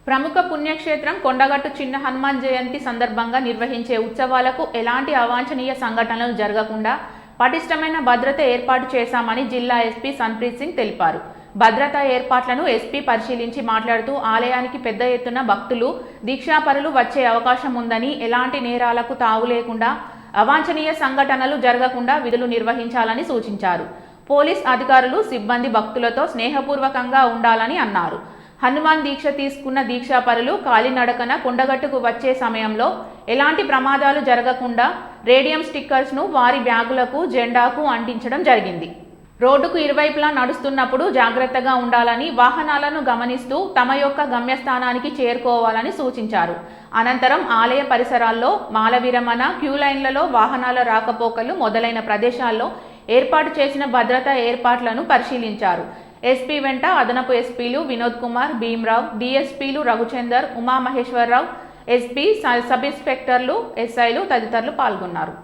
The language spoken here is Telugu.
ప్రముఖ పుణ్యక్షేత్రం కొండగట్టు చిన్న హనుమాన్ జయంతి సందర్భంగా నిర్వహించే ఉత్సవాలకు ఎలాంటి అవాంఛనీయ సంఘటనలు జరగకుండా పటిష్టమైన భద్రత ఏర్పాటు చేశామని జిల్లా ఎస్పీ సన్ప్రీత్ సింగ్ తెలిపారు. భద్రతా ఏర్పాట్లను ఎస్పీ పరిశీలించి మాట్లాడుతూ ఆలయానికి పెద్ద ఎత్తున భక్తులు, దీక్షాపరులు వచ్చే అవకాశం ఉందని, ఎలాంటి నేరాలకు తావు లేకుండా అవాంఛనీయ సంఘటనలు జరగకుండా విధులు నిర్వహించాలని సూచించారు. పోలీస్ అధికారులు, సిబ్బంది భక్తులతో స్నేహపూర్వకంగా ఉండాలని అన్నారు. హనుమాన్ దీక్ష తీసుకున్న దీక్షాపరులు కాలినడకన కొండగట్టుకు వచ్చే సమయంలో ఎలాంటి ప్రమాదాలు జరగకుండా రేడియం స్టిక్కర్స్ను వారి బ్యాగులకు, జెండాకు అంటించడం జరిగింది. రోడ్డుకు ఇరువైపులా నడుస్తున్నప్పుడు జాగ్రత్తగా ఉండాలని, వాహనాలను గమనిస్తూ తమ యొక్క గమ్యస్థానానికి చేరుకోవాలని సూచించారు. అనంతరం ఆలయ పరిసరాల్లో మాల విరమణ, క్యూ లైన్లలో వాహనాల రాకపోకలు మొదలైన ప్రదేశాల్లో ఏర్పాటు చేసిన భద్రతా ఏర్పాట్లను పరిశీలించారు. ఎస్పీ వెంట అదనపు ఎస్పీలు వినోద్ కుమార్, భీమ్రావ్, డిఎస్పీలు రఘుచందర్, ఉమామహేశ్వరరావు, ఎస్పీ, సబ్ ఇన్స్పెక్టర్లు, ఎస్ఐలు తదితరులు పాల్గొన్నారు.